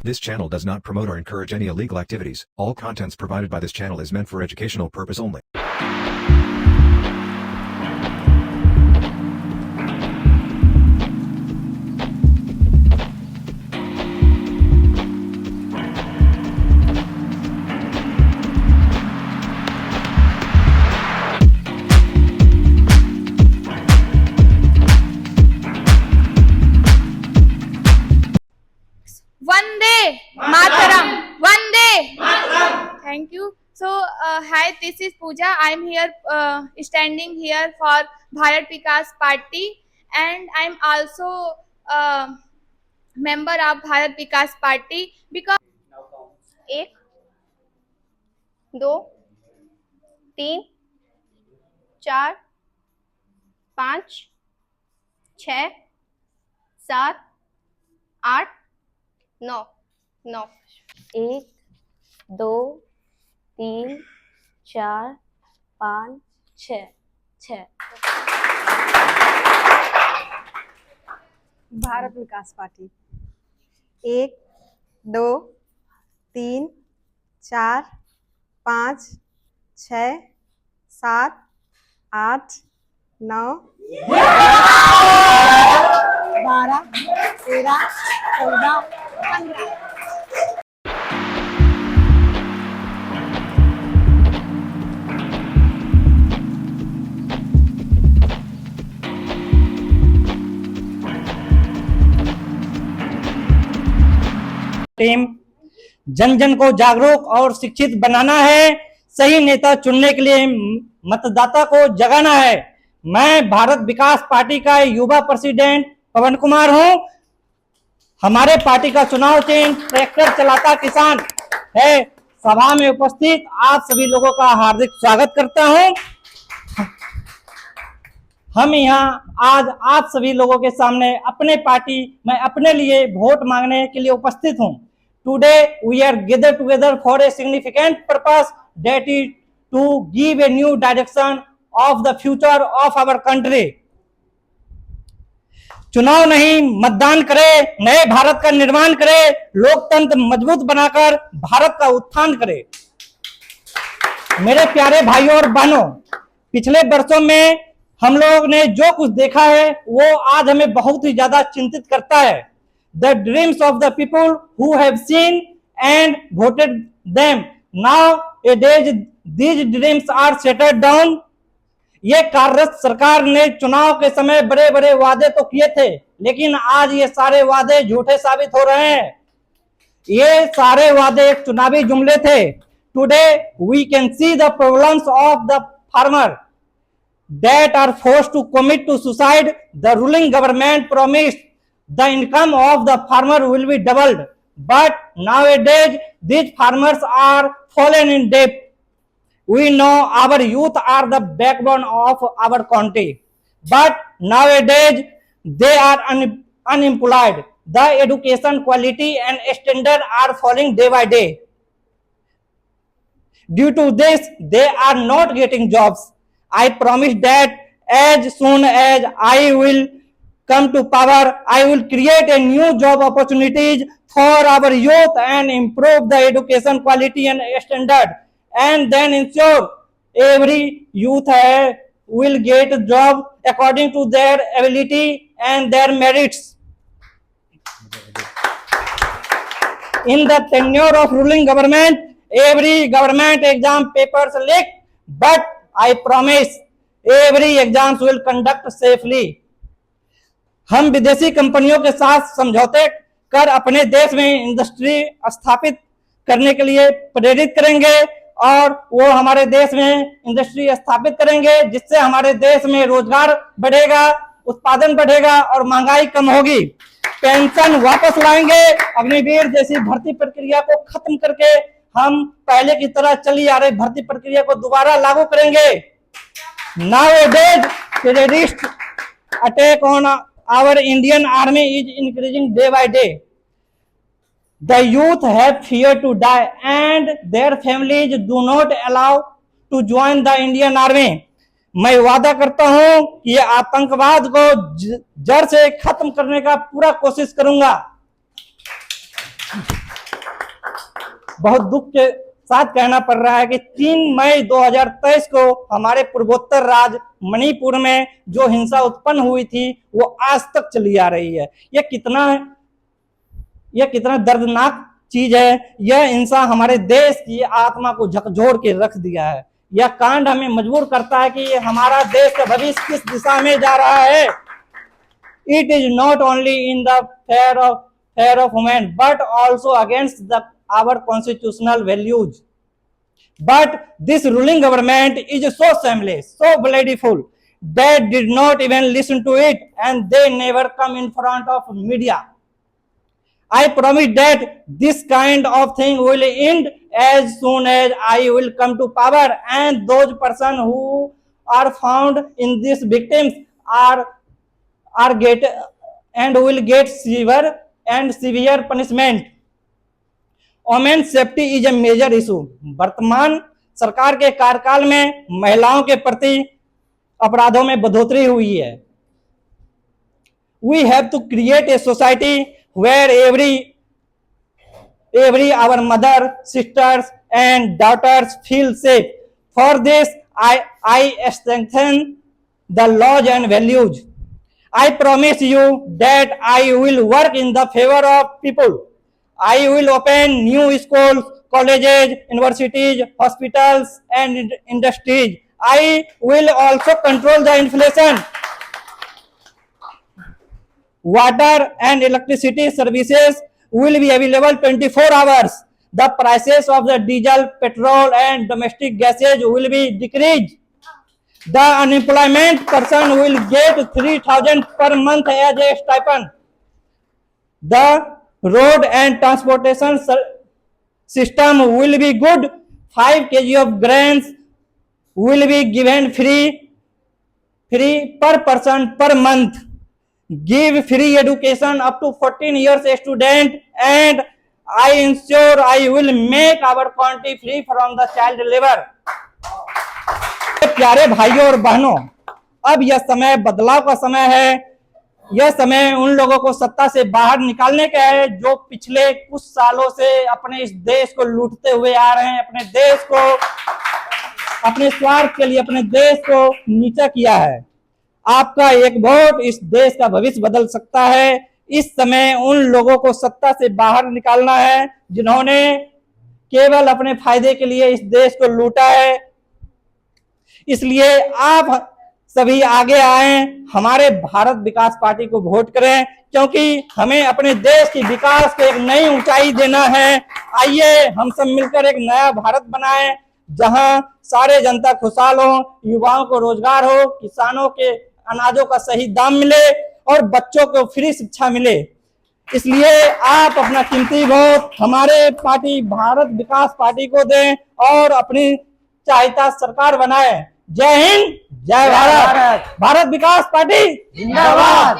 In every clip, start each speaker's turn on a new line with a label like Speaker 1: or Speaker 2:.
Speaker 1: This channel does not promote or encourage any illegal activities. All contents provided by this channel is meant for educational purpose only.
Speaker 2: Vande Mataram. Vande Mataram. Thank you. So, hi, this is Pooja. I'm here, standing here for Bharat Vikas Party, and I'm also member of Bharat Vikas Party because
Speaker 3: 1 2 3 4 5 6 7 8 9 9 1 2 3 4 5 6 6
Speaker 4: Bharat Vikas party 1 2 3 4 5 6 7 8 9 12 13 14 15
Speaker 5: team जन जन को जागरूक और शिक्षित बनाना है। सही नेता चुनने के लिए मतदाता को जगाना है। मैं भारत विकास पार्टी का युवा प्रेसिडेंट पवन कुमार हूं। हमारे पार्टी का चुनाव चिन्ह ट्रैक्टर चलाता किसान है। सभा में उपस्थित आप सभी लोगों का हार्दिक स्वागत करता हूं। हम यहाँ आज आप सभी लोगों के सामने अपने पार्टी में अपने लिए वोट मांगने के लिए उपस्थित हूँ। Today we are gathered together for a significant purpose, that is to give a new direction of the future of our country. चुनाव नहीं, मतदान करें, नए भारत का निर्माण करें, लोकतंत्र मजबूत बनाकर भारत का उत्थान करें। मेरे प्यारे भाइयों और बहनों, पिछले वर्षों में हम लोग ने जो कुछ देखा है वो आज हमें बहुत ही ज्यादा चिंतित करता है। The dreams of the people who have seen and voted them, nowadays these dreams are shattered down. ये कार्यरत सरकार ने चुनाव के समय बड़े बड़े वादे तो किए थे, लेकिन आज ये सारे वादे झूठे साबित हो रहे हैं। ये सारे वादे एक चुनावी जुमले थे। Today we can see the problems of the farmer that are forced to commit to suicide. The ruling government promised the income of the farmer will be doubled, but nowadays these farmers are fallen in debt. We know our youth are the backbone of our country, but nowadays they are unemployed. The education quality and standard are falling day by day. Due to this, they are not getting jobs. I promise that as soon as I will come to power, I will create a new job opportunities for our youth and improve the education quality and standard, and then ensure every youth will get a job according to their ability and their merits. In the tenure of ruling government, every government exam papers leaked, but I promise every exams will conduct safely. हम विदेशी कंपनियों के साथ समझौते कर अपने देश में इंडस्ट्री स्थापित करने के लिए प्रेरित करेंगे और वो हमारे देश में इंडस्ट्री स्थापित करेंगे, जिससे हमारे देश में रोजगार बढ़ेगा, उत्पादन बढ़ेगा और महंगाई कम होगी। पेंशन वापस लाएंगे, अग्निवीर जैसी भर्ती प्रक्रिया को खत्म करके हम पहले की तरह चली आ रही भर्ती प्रक्रिया को दोबारा लागू करेंगे। Nowadays terrorist attack on our Indian army is increasing day by day. The youth have fear to die and their families do not allow to join the Indian army. मैं वादा करता हूं कि ये आतंकवाद को जड़ से खत्म करने का पूरा कोशिश करूंगा। बहुत दुख के साथ कहना पड़ रहा है कि 3 मई 2023 को हमारे पूर्वोत्तर राज्य मणिपुर में जो हिंसा उत्पन्न हुई थी वो आज तक चली आ रही है। यह कितना दर्दनाक चीज है। यह हिंसा हमारे देश की आत्मा को झकझोर के रख दिया है। यह कांड हमें मजबूर करता है कि हमारा देश का भविष्य किस दिशा में जा रहा है। It is not only in the fear of women, but also against our constitutional values. But this ruling government is so shameless, so bloodful, that did not even listen to it, and they never come in front of media. I promise that this kind of thing will end as soon as I will come to power, and those persons who are found in these victims will get severe punishment. Women's safety is a major issue. वर्तमान सरकार के कार्यकाल में महिलाओं के प्रति अपराधों में बढ़ोतरी हुई है। We have to create a society where every our mother, sisters and daughters feel safe. For this, I strengthen the laws and values. I promise you that I will work in the favor of people. I will open new schools, colleges, universities, hospitals and industries. I will also control the inflation. Water and electricity services will be available 24 hours. The prices of the diesel, petrol and domestic gases will be decreased. The unemployment person will get 3,000 per month as a stipend. The road and transportation system will be good. 5 kg of grains will be given free per person per month. Give free education up to 14 years a student, and I ensure I will make our country free from the child labor. प्यारे भाइयों और बहनों, अब यह समय बदलाव का समय है। यह समय उन लोगों को सत्ता से बाहर निकालने का है जो पिछले कुछ सालों से अपने इस देश को लूटते हुए आ रहे हैं, अपने देश को अपने स्वार्थ के लिए अपने देश को नीचा किया है। आपका एक वोट इस देश का भविष्य बदल सकता है। इस समय उन लोगों को सत्ता से बाहर निकालना है जिन्होंने केवल अपने फायदे के लिए इस देश को लूटा है। इसलिए आप सभी आगे आए, हमारे भारत विकास पार्टी को वोट करें, क्योंकि हमें अपने देश की विकास को एक नई ऊंचाई देना है। आइए हम सब मिलकर एक नया भारत बनाएं जहां सारे जनता खुशहाल हो, युवाओं को रोजगार हो, किसानों के अनाजों का सही दाम मिले और बच्चों को फ्री शिक्षा मिले। इसलिए आप अपना कीमती वोट हमारे पार्टी भारत विकास पार्टी को दें और अपनी चाहता सरकार बनाएं। जय हिंद, जय भारत। भारत विकास पार्टी जिंदाबाद।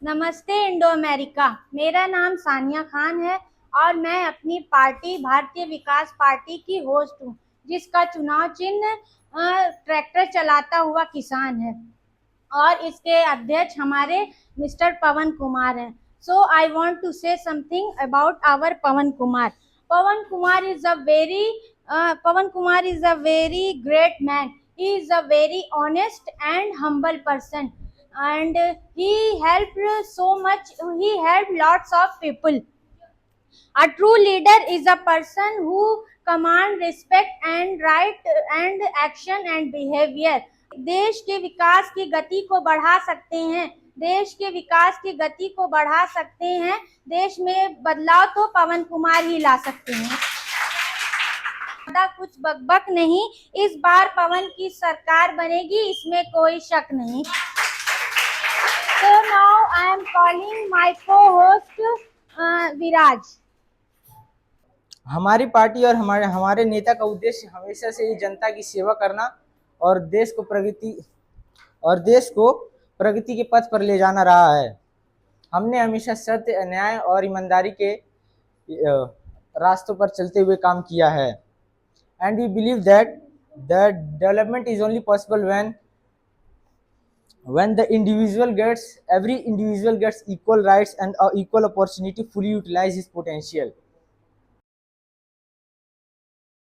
Speaker 3: नमस्ते इंडो अमेरिका। मेरा नाम सानिया खान है और मैं अपनी पार्टी भारतीय विकास पार्टी की होस्ट हूँ, जिसका चुनाव चिन्ह ट्रैक्टर चलाता हुआ किसान है और इसके अध्यक्ष हमारे मिस्टर पवन कुमार हैं। So I want to say something about our Pawan Kumar. Pawan Kumar is a very great man. He is a very honest and humble person, and he helped so much. He helped lots of people. A true leader is a person who commands respect and right and action and behavior. देश के विकास की गति को बढ़ा सकते हैं, देश के विकास की गति को बढ़ा सकते हैं, देश में बदलाव तो पवन कुमार ही ला सकते हैं। कुछ बकबक नहीं, इस बार पवन की सरकार बनेगी, इसमें कोई शक नहीं। So now I am calling my co-host विराज।
Speaker 6: हमारी पार्टी और हमारे नेता का उद्देश्य हमेशा से ही जनता की सेवा करना और देश को प्रगति के पथ पर ले जाना रहा है। हमने हमेशा सत्य, अन्याय और ईमानदारी के रास्तों पर चलते हुए काम किया है। And we believe that the development is only possible when every individual gets equal rights and equal opportunity to fully utilize his potential.